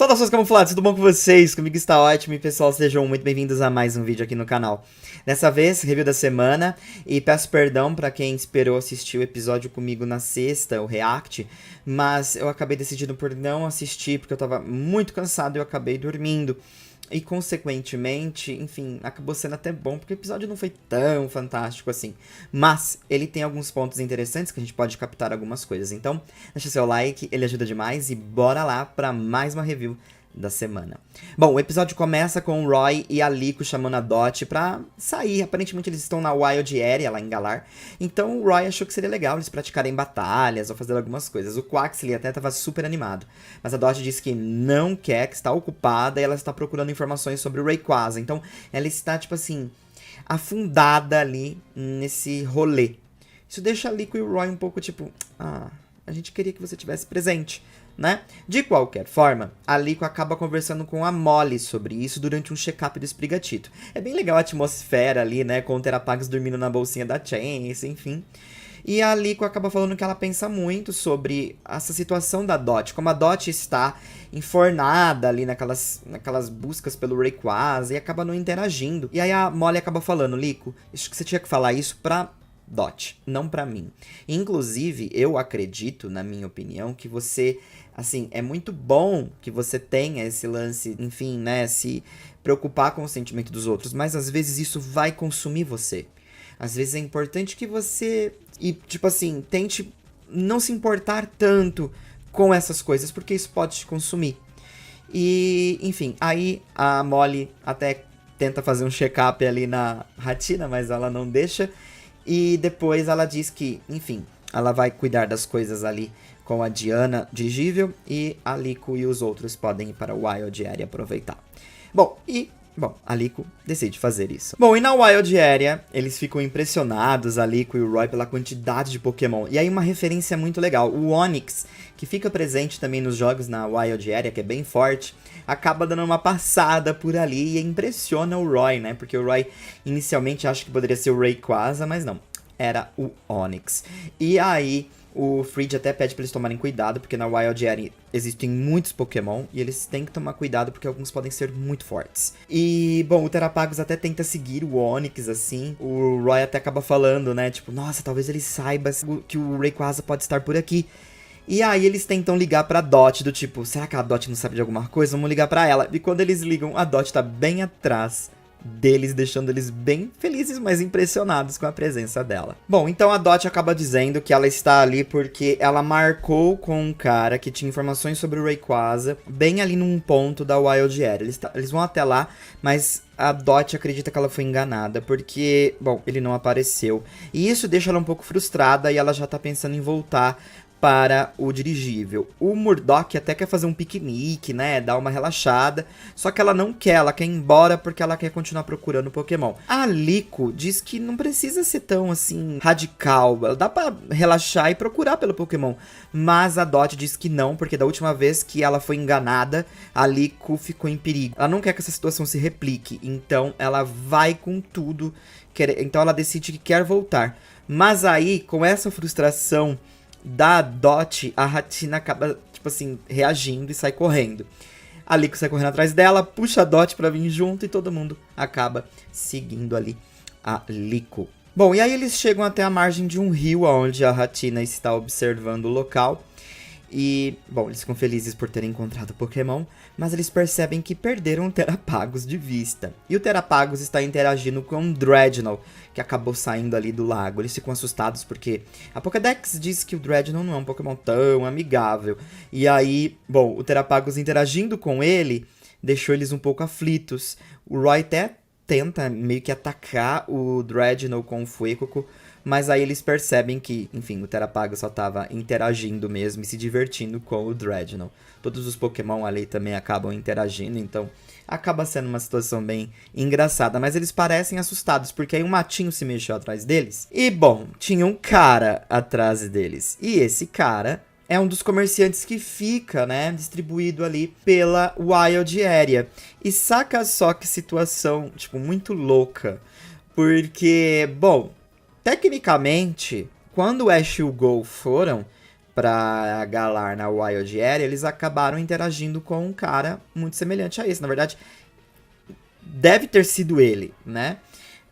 Saudações camuflados, tudo bom com vocês? Comigo está ótimo e pessoal, sejam muito bem-vindos a mais um vídeo aqui no canal. Dessa vez, review da semana, e peço perdão para quem esperou assistir o episódio comigo na sexta, o react, mas eu acabei decidindo por não assistir porque eu tava muito cansado e eu acabei dormindo. E, consequentemente, enfim, acabou sendo até bom, porque o episódio não foi tão fantástico assim. Mas ele tem alguns pontos interessantes que a gente pode captar algumas coisas. Então, deixa seu like, ele ajuda demais e bora lá para mais uma review da semana. Bom, o episódio começa com o Roy e a Liko chamando a Dot pra sair. Aparentemente eles estão na Wild Area, lá em Galar. Então o Roy achou que seria legal eles praticarem batalhas ou fazer algumas coisas. O Quaxley até estava super animado. Mas a Dot disse que não quer, que está ocupada e ela está procurando informações sobre o Rayquaza. Então ela está, tipo assim, afundada ali nesse rolê. Isso deixa a Liko e o Roy um pouco tipo... a gente queria que você tivesse presente, né? De qualquer forma, a Liko acaba conversando com a Molly sobre isso durante um check-up do Sprigatito. É bem legal a atmosfera ali, né? Com o Terapagos dormindo na bolsinha da Chance, enfim. E a Liko acaba falando que ela pensa muito sobre essa situação da Dot, como a Dot está enfornada ali naquelas buscas pelo Rayquaza e acaba não interagindo. E aí a Molly acaba falando, Liko, acho que você tinha que falar isso pra Dot, não pra mim. Inclusive, eu acredito, na minha opinião, que você, assim, é muito bom que você tenha esse lance, enfim, né, se preocupar com o sentimento dos outros, mas às vezes isso vai consumir você. Às vezes é importante que você, tipo assim, tente não se importar tanto com essas coisas, porque isso pode te consumir. E, enfim, aí a Molly até tenta fazer um check-up ali na Hatina, mas ela não deixa. E depois ela diz que, enfim, ela vai cuidar das coisas ali com a Diana dirigível e a Liko e os outros podem ir para o Wild Area aproveitar. Bom, a Liko decide fazer isso. Bom, e na Wild Area, eles ficam impressionados, a Liko e o Roy, pela quantidade de Pokémon. E aí uma referência muito legal, o Onix, que fica presente também nos jogos na Wild Area, que é bem forte, acaba dando uma passada por ali e impressiona o Roy, né? Porque o Roy inicialmente acha que poderia ser o Rayquaza, mas não, era o Onix. E aí o Fridge até pede pra eles tomarem cuidado, porque na Wild Area existem muitos Pokémon e eles têm que tomar cuidado porque alguns podem ser muito fortes. E, bom, o Terapagos até tenta seguir o Onix, assim. O Roy até acaba falando, né, tipo, nossa, talvez ele saiba que o Rayquaza pode estar por aqui. E aí eles tentam ligar pra Dot, do tipo, será que a Dot não sabe de alguma coisa? Vamos ligar pra ela. E quando eles ligam, a Dot tá bem atrás deles, deixando eles bem felizes, mas impressionados com a presença dela. Bom, então a Dot acaba dizendo que ela está ali porque ela marcou com um cara que tinha informações sobre o Rayquaza, bem ali num ponto da Wild Area. Eles vão até lá, mas a Dot acredita que ela foi enganada, porque, bom, ele não apareceu. E isso deixa ela um pouco frustrada e ela já tá pensando em voltar para o dirigível. O Murdock até quer fazer um piquenique, né, dar uma relaxada, só que ela não quer, ela quer ir embora porque ela quer continuar procurando Pokémon. A Liko diz que não precisa ser tão, assim, radical, dá pra relaxar e procurar pelo Pokémon, mas a Dot diz que não, porque da última vez que ela foi enganada, a Liko ficou em perigo. Ela não quer que essa situação se replique, então ela vai com tudo, então ela decide que quer voltar. Mas aí, com essa frustração da Dot, a Hatina acaba, tipo assim, reagindo e sai correndo. A Liko sai correndo atrás dela, puxa a Dot pra vir junto e todo mundo acaba seguindo ali a Liko. Bom, e aí eles chegam até a margem de um rio onde a Hatina está observando o local. E, bom, eles ficam felizes por terem encontrado Pokémon, mas eles percebem que perderam o Terapagos de vista. E o Terapagos está interagindo com o Drednaw, que acabou saindo ali do lago. Eles ficam assustados porque a Pokédex diz que o Drednaw não é um Pokémon tão amigável. E aí, bom, o Terapagos interagindo com ele deixou eles um pouco aflitos. O Roy até tenta meio que atacar o Drednaw com o Fuecoco, mas aí eles percebem que, enfim, o Terapagos só tava interagindo mesmo e se divertindo com o Drednaw. Todos os Pokémon ali também acabam interagindo, então acaba sendo uma situação bem engraçada. Mas eles parecem assustados, porque aí um matinho se mexeu atrás deles. E, bom, tinha um cara atrás deles. E esse cara é um dos comerciantes que fica, né, distribuído ali pela Wild Area. E saca só que situação, tipo, muito louca. Porque, bom, tecnicamente, quando o Ash e o Go foram pra Galar na Wild Area, eles acabaram interagindo com um cara muito semelhante a esse. Na verdade, deve ter sido ele, né?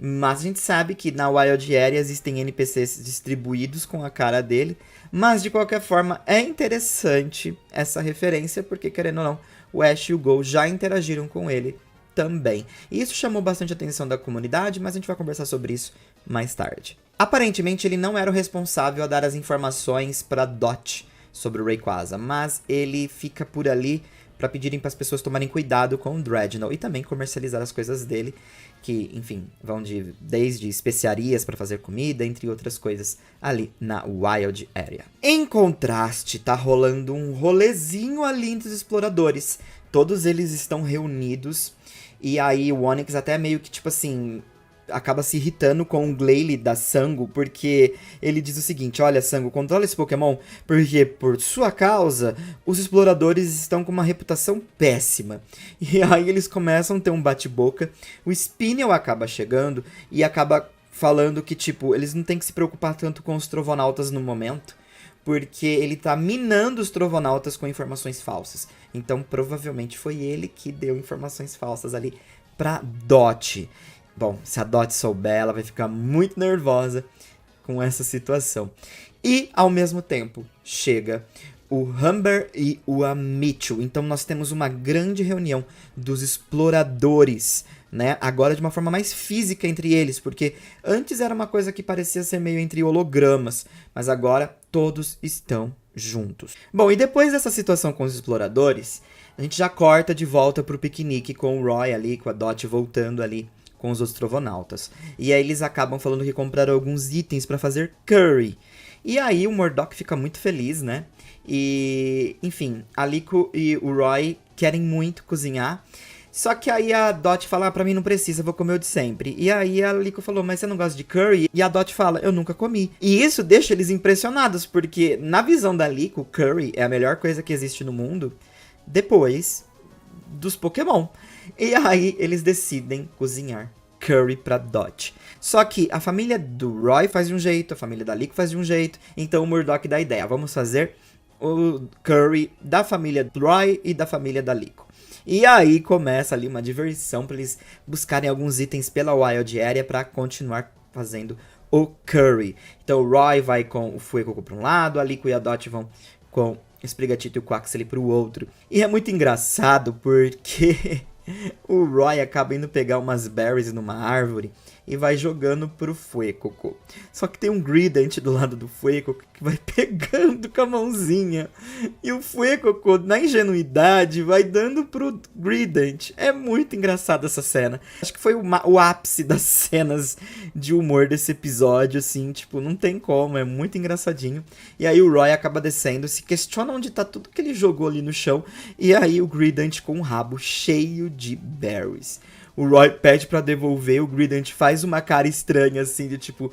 Mas a gente sabe que na Wild Area existem NPCs distribuídos com a cara dele. Mas, de qualquer forma, é interessante essa referência, porque, querendo ou não, o Ash e o Gol já interagiram com ele também. E isso chamou bastante a atenção da comunidade, mas a gente vai conversar sobre isso mais tarde. Aparentemente, ele não era o responsável a dar as informações para Dot sobre o Rayquaza, mas ele fica por ali para pedirem para as pessoas tomarem cuidado com o Drednaw e também comercializar as coisas dele, que, enfim, vão desde especiarias para fazer comida, entre outras coisas, ali na Wild Area. Em contraste, tá rolando um rolezinho ali entre os exploradores. Todos eles estão reunidos, e aí o Onix até meio que, tipo assim, acaba se irritando com o Glalie da Sango, porque ele diz o seguinte: olha, Sango, controla esse Pokémon, porque por sua causa, os exploradores estão com uma reputação péssima. E aí eles começam a ter um bate-boca, o Spinel acaba chegando e acaba falando que, tipo, eles não têm que se preocupar tanto com os Trovonautas no momento, porque ele tá minando os Trovonautas com informações falsas. Então, provavelmente foi ele que deu informações falsas ali pra Dot. Bom, se a Dot souber, ela vai ficar muito nervosa com essa situação. E, ao mesmo tempo, chega o Humber e o Amichu. Então, nós temos uma grande reunião dos exploradores, né? Agora de uma forma mais física entre eles, porque antes era uma coisa que parecia ser meio entre hologramas, mas agora todos estão juntos. Bom, e depois dessa situação com os exploradores, a gente já corta de volta pro piquenique com o Roy ali, com a Dot voltando ali com os outros Trovonautas. E aí eles acabam falando que compraram alguns itens pra fazer curry. E aí o Murdock fica muito feliz, né? E, enfim, a Liko e o Roy querem muito cozinhar. Só que aí a Dot fala, pra mim não precisa, vou comer o de sempre. E aí a Liko falou, mas você não gosta de curry? E a Dot fala, eu nunca comi. E isso deixa eles impressionados, porque na visão da Liko, curry é a melhor coisa que existe no mundo depois dos Pokémon. E aí eles decidem cozinhar curry pra Dot. Só que a família do Roy faz de um jeito, a família da Liko faz de um jeito, então o Murdock dá a ideia, vamos fazer o curry da família do Roy e da família da Liko. E aí começa ali uma diversão para eles buscarem alguns itens pela Wild Area para continuar fazendo o curry. Então o Roy vai com o Fuecoco para um lado, a Liko e a Dot vão com o Sprigatito e o Quaxley para o outro. E é muito engraçado porque o Roy acaba indo pegar umas berries numa árvore e vai jogando pro Fuecoco. Só que tem um Greedent do lado do Fuecoco que vai pegando com a mãozinha. E o Fuecoco, na ingenuidade, vai dando pro Greedent. É muito engraçada essa cena. Acho que foi o ápice das cenas de humor desse episódio, assim. Tipo, não tem como, é muito engraçadinho. E aí o Roy acaba descendo, se questiona onde tá tudo que ele jogou ali no chão. E aí o Greedent com o rabo cheio de berries. O Roy pede pra devolver, o Greedent faz uma cara estranha assim, de tipo,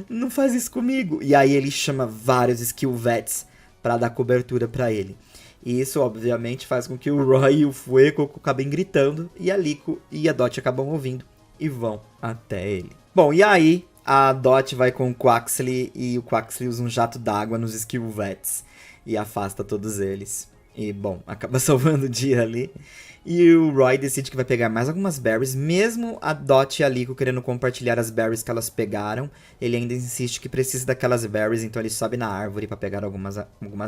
não faz isso comigo. E aí ele chama vários Skill Vets pra dar cobertura pra ele. E isso, obviamente, faz com que o Roy e o Fuecoco acabem gritando, e a Liko e a Dot acabam ouvindo e vão até ele. Bom, e aí a Dot vai com o Quaxley e o Quaxley usa um jato d'água nos Skill Vets e afasta todos eles. E, bom, acaba salvando o dia ali. E o Roy decide que vai pegar mais algumas berries, mesmo a Dot e a Liko querendo compartilhar as berries que elas pegaram. Ele ainda insiste que precisa daquelas berries, então ele sobe na árvore para pegar algumas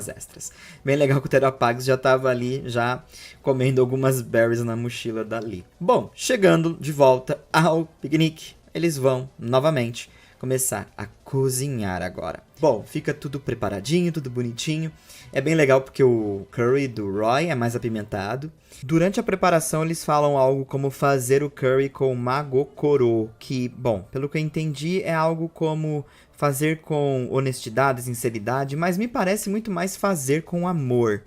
extras. Bem legal que o Terapax já tava ali, já comendo algumas berries na mochila da Liko. Bom, chegando de volta ao piquenique, eles vão, novamente, começar a cozinhar agora. Bom, fica tudo preparadinho, tudo bonitinho. É bem legal porque o curry do Roy é mais apimentado. Durante a preparação eles falam algo como fazer o curry com Magokoro, que, bom, pelo que eu entendi é algo como fazer com honestidade, sinceridade, mas me parece muito mais fazer com amor.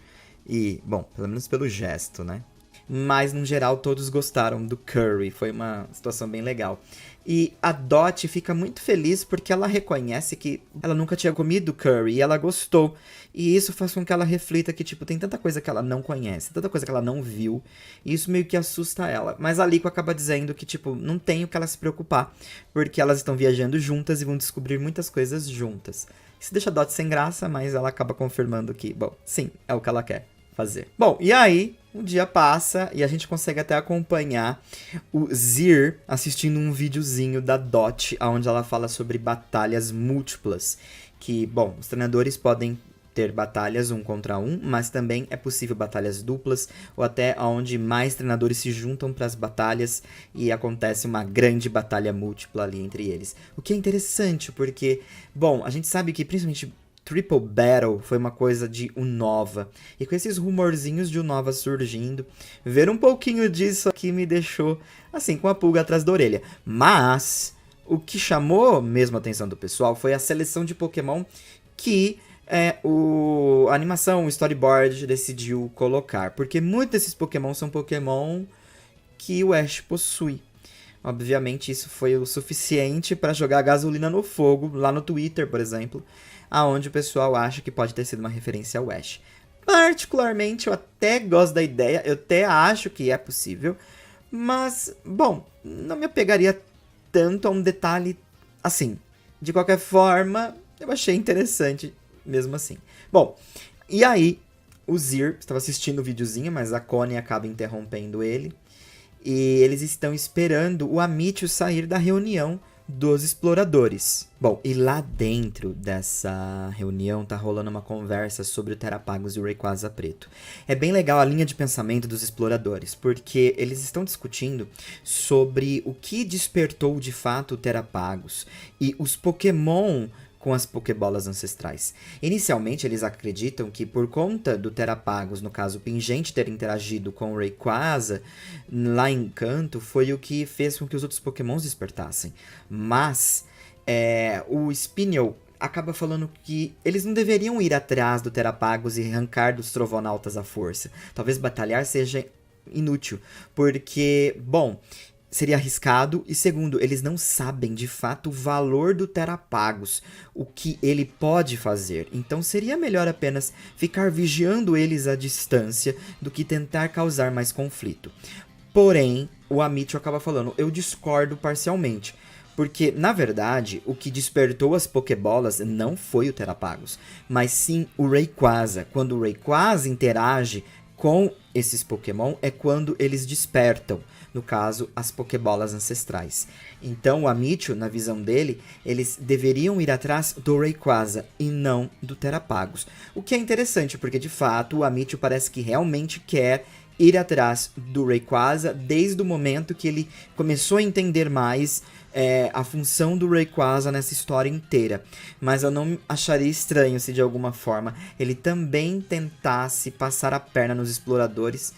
E, bom, pelo menos pelo gesto, né? mas no geral todos gostaram do curry, foi uma situação bem legal. E a Dot fica muito feliz porque ela reconhece que ela nunca tinha comido curry e ela gostou. E isso faz com que ela reflita que, tipo, tem tanta coisa que ela não conhece, tanta coisa que ela não viu, e isso meio que assusta ela. Mas a Liko acaba dizendo que, tipo, não tem o que ela se preocupar, porque elas estão viajando juntas e vão descobrir muitas coisas juntas. Isso deixa a Dot sem graça, mas ela acaba confirmando que, bom, sim, é o que ela quer fazer. Bom, e aí, um dia passa e a gente consegue até acompanhar o Zir assistindo um videozinho da Dot, onde ela fala sobre batalhas múltiplas. Que, bom, os treinadores podem ter batalhas 1 contra 1, mas também é possível batalhas duplas, ou até onde mais treinadores se juntam para as batalhas e acontece uma grande batalha múltipla ali entre eles. O que é interessante, porque, bom, a gente sabe que principalmente Triple Battle foi uma coisa de Unova. E com esses rumorzinhos de Unova surgindo, ver um pouquinho disso aqui me deixou, assim, com a pulga atrás da orelha. Mas o que chamou mesmo a atenção do pessoal foi a seleção de Pokémon que a animação, o storyboard decidiu colocar. Porque muitos desses Pokémon são Pokémon que o Ash possui. Obviamente isso foi o suficiente para jogar gasolina no fogo, lá no Twitter, por exemplo, aonde o pessoal acha que pode ter sido uma referência ao Ash. Particularmente, eu até gosto da ideia, eu até acho que é possível, mas, bom, não me apegaria tanto a um detalhe assim. De qualquer forma, eu achei interessante mesmo assim. Bom, e aí, o Zir estava assistindo o videozinho, mas a Connie acaba interrompendo ele. E eles estão esperando o Amityville sair da reunião dos exploradores. Bom, e lá dentro dessa reunião tá rolando uma conversa sobre o Terapagos e o Rayquaza Preto. É bem legal a linha de pensamento dos exploradores, porque eles estão discutindo sobre o que despertou de fato o Terapagos e os Pokémon com as Pokébolas ancestrais. Inicialmente, eles acreditam que por conta do Terapagos, no caso o Pingente, ter interagido com o Rayquaza lá em Kanto, foi o que fez com que os outros Pokémons despertassem. Mas o Spinel acaba falando que eles não deveriam ir atrás do Terapagos e arrancar dos Trovonautas à força. Talvez batalhar seja inútil, porque, bom, seria arriscado, e segundo, eles não sabem de fato o valor do Terapagos, o que ele pode fazer. Então seria melhor apenas ficar vigiando eles à distância do que tentar causar mais conflito. Porém, o Amityville acaba falando, eu discordo parcialmente. Porque, na verdade, o que despertou as Pokébolas não foi o Terapagos, mas sim o Rayquaza. Quando o Rayquaza interage com esses Pokémon é quando eles despertam, no caso, as Pokébolas ancestrais. Então, o Amityville, na visão dele, eles deveriam ir atrás do Rayquaza e não do Terapagos. O que é interessante, porque de fato o Amityville parece que realmente quer ir atrás do Rayquaza desde o momento que ele começou a entender mais a função do Rayquaza nessa história inteira. Mas eu não acharia estranho se de alguma forma ele também tentasse passar a perna nos exploradores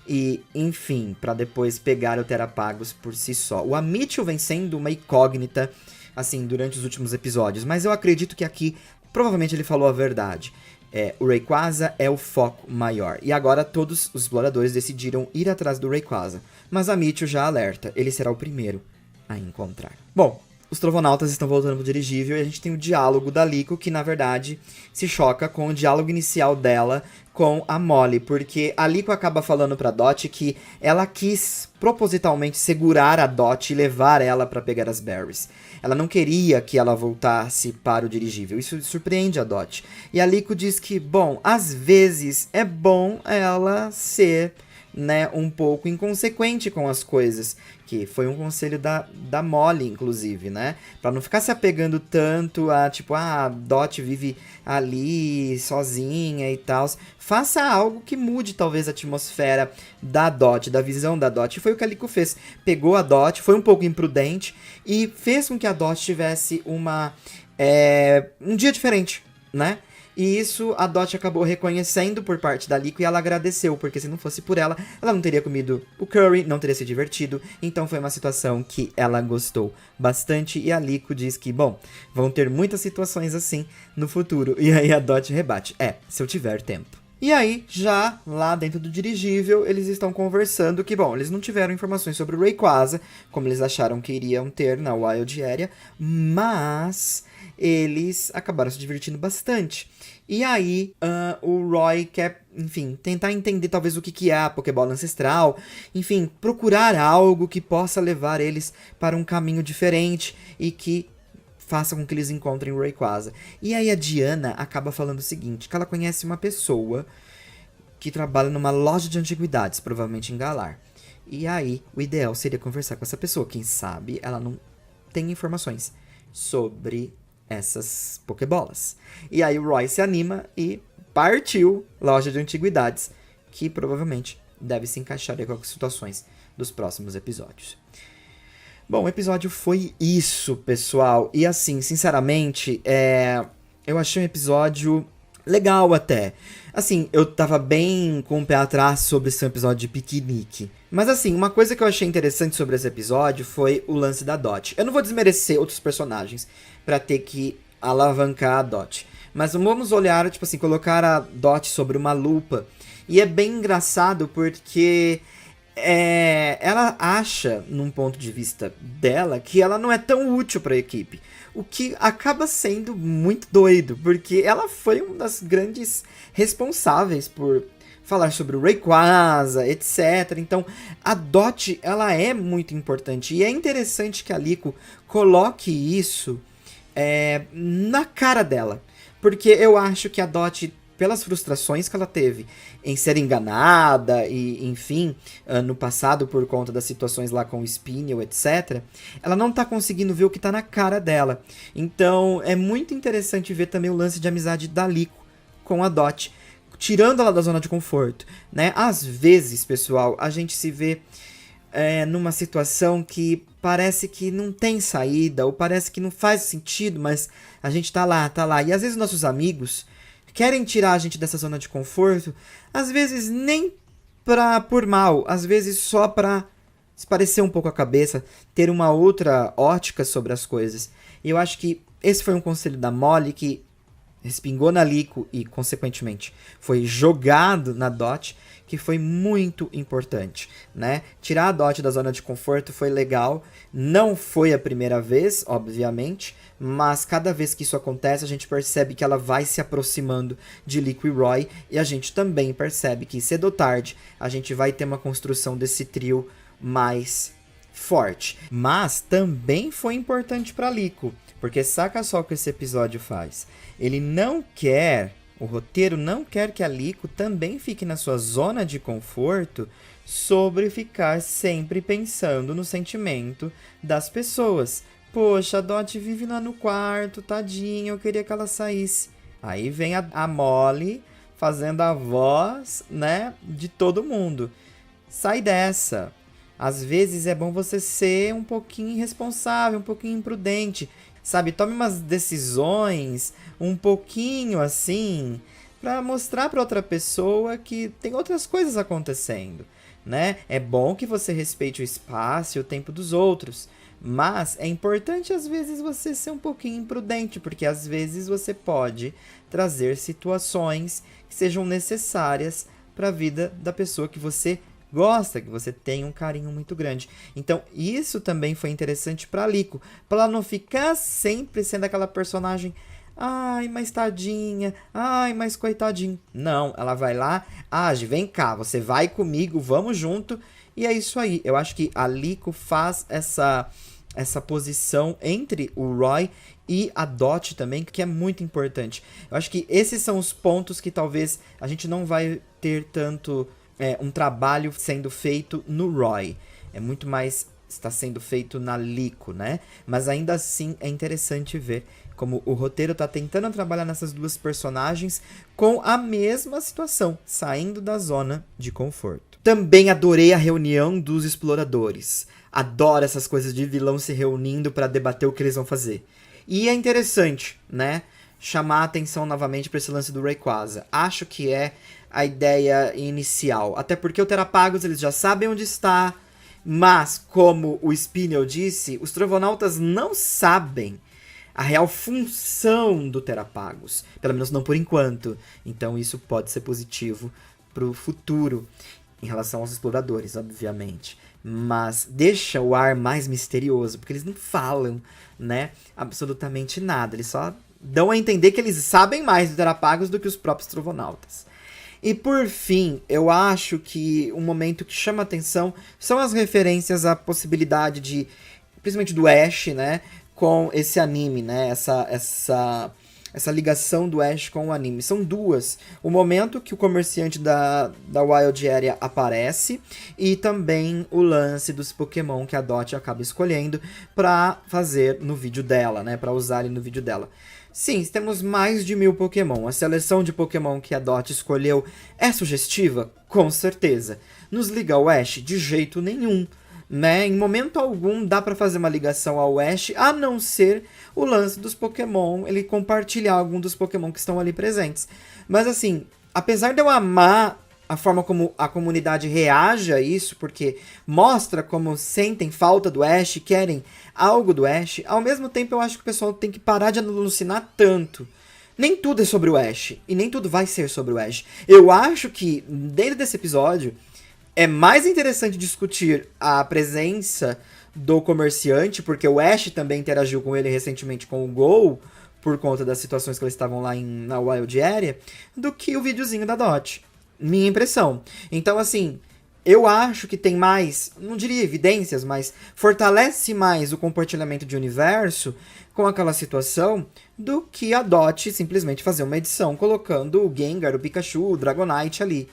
e, enfim, para depois pegar o Terapagos por si só. O Amityville vem sendo uma incógnita, assim, durante os últimos episódios, mas eu acredito que aqui, provavelmente ele falou a verdade. O Rayquaza é o foco maior. E agora todos os exploradores decidiram ir atrás do Rayquaza. Mas Amityville já alerta, ele será o primeiro a encontrar. Bom, os Trovonautas estão voltando pro dirigível e a gente tem o diálogo da Liko, que na verdade se choca com o diálogo inicial dela com a Molly, porque a Liko acaba falando pra Dot que ela quis propositalmente segurar a Dot e levar ela para pegar as berries. Ela não queria que ela voltasse para o dirigível. Isso surpreende a Dot. E a Liko diz que, bom, às vezes é bom ela ser, né, um pouco inconsequente com as coisas, que foi um conselho da Molly, inclusive, né, pra não ficar se apegando tanto a, tipo, a Dot vive ali sozinha e tal. Faça algo que mude, talvez, a atmosfera da Dot, da visão da Dot. E foi o que a Liko fez. Pegou a Dot, foi um pouco imprudente e fez com que a Dot tivesse um dia diferente, né? E isso a Dot acabou reconhecendo por parte da Liko e ela agradeceu, porque se não fosse por ela, ela não teria comido o curry, não teria se divertido. Então foi uma situação que ela gostou bastante e a Liko diz que, bom, vão ter muitas situações assim no futuro. E aí a Dot rebate, se eu tiver tempo. E aí, já lá dentro do dirigível, eles estão conversando que, bom, eles não tiveram informações sobre o Rayquaza, como eles acharam que iriam ter na Wild Area, mas eles acabaram se divertindo bastante. E aí, o Roy quer, enfim, tentar entender talvez o que é a Pokébola Ancestral, enfim, procurar algo que possa levar eles para um caminho diferente e que faça com que eles encontrem o Rayquaza. E aí a Diana acaba falando o seguinte, que ela conhece uma pessoa que trabalha numa loja de antiguidades, provavelmente em Galar. E aí, o ideal seria conversar com essa pessoa. Quem sabe ela não tem informações sobre essas Pokébolas. E aí o Roy se anima e partiu loja de antiguidades, que provavelmente deve se encaixar com as situações dos próximos episódios. Bom, o episódio foi isso, pessoal. E assim, sinceramente, eu achei um episódio legal até. Assim, eu tava bem com o pé atrás sobre esse episódio de piquenique. Mas assim, uma coisa que eu achei interessante sobre esse episódio foi o lance da Dot. Eu não vou desmerecer outros personagens pra ter que alavancar a Dot. Mas vamos olhar, tipo assim, colocar a Dot sobre uma lupa. E é bem engraçado porque ela acha, num ponto de vista dela, que ela não é tão útil para a equipe. O que acaba sendo muito doido, porque ela foi uma das grandes responsáveis por falar sobre o Rayquaza, etc. Então, a Dot, ela é muito importante. E é interessante que a Liko coloque isso na cara dela. Porque eu acho que a Dot, pelas frustrações que ela teve em ser enganada e, enfim, no passado por conta das situações lá com o Spinel, etc., ela não tá conseguindo ver o que tá na cara dela. Então, é muito interessante ver também o lance de amizade da Liko com a Dot, tirando ela da zona de conforto, né? Às vezes, pessoal, a gente se vê numa situação que parece que não tem saída, ou parece que não faz sentido, mas a gente tá lá. E às vezes nossos amigos querem tirar a gente dessa zona de conforto, às vezes nem por mal, às vezes só pra esparecer um pouco a cabeça, ter uma outra ótica sobre as coisas. E eu acho que esse foi um conselho da Molly que respingou na Liko e, consequentemente, foi jogado na Dot, que foi muito importante, né? Tirar a Dot da zona de conforto foi legal, não foi a primeira vez, obviamente, mas cada vez que isso acontece, a gente percebe que ela vai se aproximando de Liko e Roy, e a gente também percebe que, cedo ou tarde, a gente vai ter uma construção desse trio mais forte. Mas também foi importante para Liko, porque saca só o que esse episódio faz. Ele não quer, o roteiro não quer que a Liko também fique na sua zona de conforto sobre ficar sempre pensando no sentimento das pessoas. Poxa, a Dot vive lá no quarto, tadinha, eu queria que ela saísse. Aí vem a Molly fazendo a voz, né, de todo mundo. Sai dessa. Às vezes é bom você ser um pouquinho irresponsável, um pouquinho imprudente. Sabe, tome umas decisões um pouquinho assim, pra mostrar pra outra pessoa que tem outras coisas acontecendo, né? É bom que você respeite o espaço e o tempo dos outros, mas é importante às vezes você ser um pouquinho imprudente, porque às vezes você pode trazer situações que sejam necessárias para a vida da pessoa que você gosta, que você tem um carinho muito grande. Então, isso também foi interessante pra Liko, pra ela não ficar sempre sendo aquela personagem, ai, mas tadinha, ai, mas coitadinho. Não, ela vai lá, age, vem cá, você vai comigo, vamos junto, e é isso aí. Eu acho que a Liko faz essa posição entre o Roy e a Dot também, que é muito importante. Eu acho que esses são os pontos que talvez a gente não vai ter tanto um trabalho sendo feito no Roy. É muito mais está sendo feito na Liko, né? Mas ainda assim é interessante ver como o roteiro tá tentando trabalhar nessas duas personagens com a mesma situação, saindo da zona de conforto. Também adorei a reunião dos exploradores. Adoro essas coisas de vilão se reunindo para debater o que eles vão fazer. E é interessante, né? Chamar a atenção novamente para esse lance do Rayquaza. Acho que é a ideia inicial. Até porque o Terapagos eles já sabem onde está, mas como o Spinel disse, os Trovonautas não sabem a real função do Terapagos, pelo menos não por enquanto. Então isso pode ser positivo pro futuro, em relação aos exploradores, obviamente. Mas deixa o ar mais misterioso, porque eles não falam, né, absolutamente nada. Eles só dão a entender que eles sabem mais do Terapagos do que os próprios Trovonautas. E por fim, eu acho que um momento que chama atenção são as referências à possibilidade de, principalmente do Ash, né, com esse anime, né, essa ligação do Ash com o anime. São duas. O momento que o comerciante da Wild Area aparece e também o lance dos Pokémon que a Dot acaba escolhendo pra fazer no vídeo dela, né, pra usar ali no vídeo dela. Sim, temos mais de 1000 Pokémon. A seleção de Pokémon que a Dot escolheu é sugestiva? Com certeza. Nos liga ao Ash? De jeito nenhum. Né? Em momento algum dá pra fazer uma ligação ao Ash, a não ser o lance dos Pokémon, ele compartilhar algum dos Pokémon que estão ali presentes. Mas assim, apesar de eu amar a forma como a comunidade reage a isso, porque mostra como sentem falta do Ash, querem algo do Ash, ao mesmo tempo eu acho que o pessoal tem que parar de alucinar tanto. Nem tudo é sobre o Ash, e nem tudo vai ser sobre o Ash. Eu acho que, dentro desse episódio, é mais interessante discutir a presença do comerciante, porque o Ash também interagiu com ele recentemente com o Gol, por conta das situações que eles estavam lá na Wild Area, do que o videozinho da Dot. Minha impressão. Então, assim, eu acho que tem mais, não diria evidências, mas fortalece mais o compartilhamento de universo com aquela situação do que a Dot simplesmente fazer uma edição colocando o Gengar, o Pikachu, o Dragonite ali.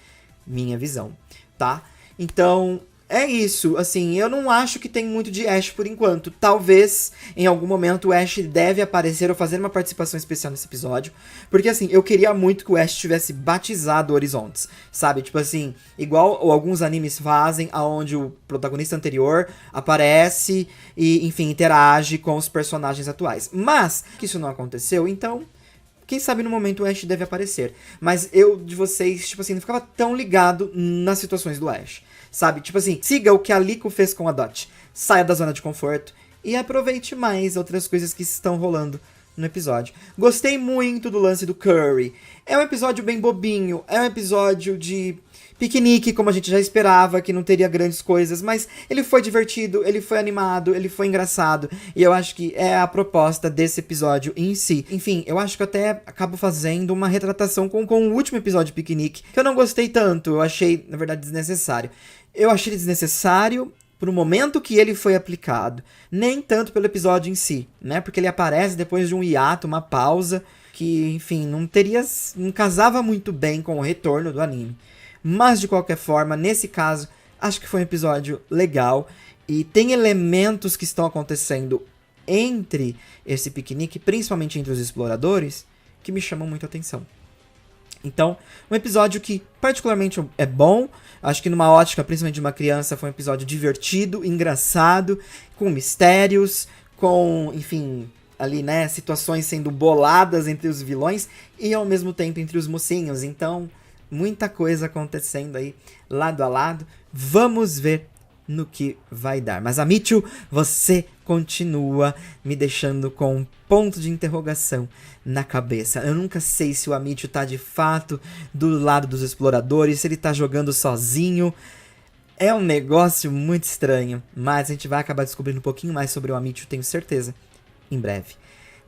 Minha visão, tá? Então, é isso. Assim, eu não acho que tem muito de Ash por enquanto. Talvez, em algum momento, o Ash deve aparecer ou fazer uma participação especial nesse episódio. Porque, assim, eu queria muito que o Ash tivesse batizado Horizontes, sabe? Tipo assim, igual ou alguns animes fazem, aonde o protagonista anterior aparece e, enfim, interage com os personagens atuais. Mas, que isso não aconteceu, então... Quem sabe no momento o Ash deve aparecer. Mas eu, de vocês, tipo assim, não ficava tão ligado nas situações do Ash. Sabe? Tipo assim, siga o que a Liko fez com a Dot. Saia da zona de conforto e aproveite mais outras coisas que estão rolando no episódio. Gostei muito do lance do Curry. É um episódio bem bobinho. É um episódio de piquenique, como a gente já esperava, que não teria grandes coisas, mas ele foi divertido, ele foi animado, ele foi engraçado, e eu acho que é a proposta desse episódio em si. Enfim, eu acho que eu até acabo fazendo uma retratação com o último episódio de piquenique, que eu não gostei tanto, eu achei, na verdade, desnecessário. Eu achei desnecessário pro momento que ele foi aplicado, nem tanto pelo episódio em si, né, porque ele aparece depois de um hiato, uma pausa, que, enfim, não casava muito bem com o retorno do anime. Mas, de qualquer forma, nesse caso, acho que foi um episódio legal. E tem elementos que estão acontecendo entre esse piquenique, principalmente entre os exploradores, que me chamam muito a atenção. Então, um episódio que particularmente é bom. Acho que numa ótica, principalmente de uma criança, foi um episódio divertido, engraçado, com mistérios, com, enfim... ali, né, situações sendo boladas entre os vilões e, ao mesmo tempo, entre os mocinhos. Então... muita coisa acontecendo aí, lado a lado. Vamos ver no que vai dar. Mas, Amichu, você continua me deixando com um ponto de interrogação na cabeça. Eu nunca sei se o Amichu tá de fato do lado dos exploradores, se ele tá jogando sozinho. É um negócio muito estranho, mas a gente vai acabar descobrindo um pouquinho mais sobre o Amichu, tenho certeza, em breve.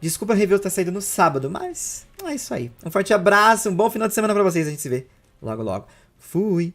Desculpa a review tá saindo no sábado, mas é isso aí. Um forte abraço, um bom final de semana pra vocês. A gente se vê logo logo. Fui!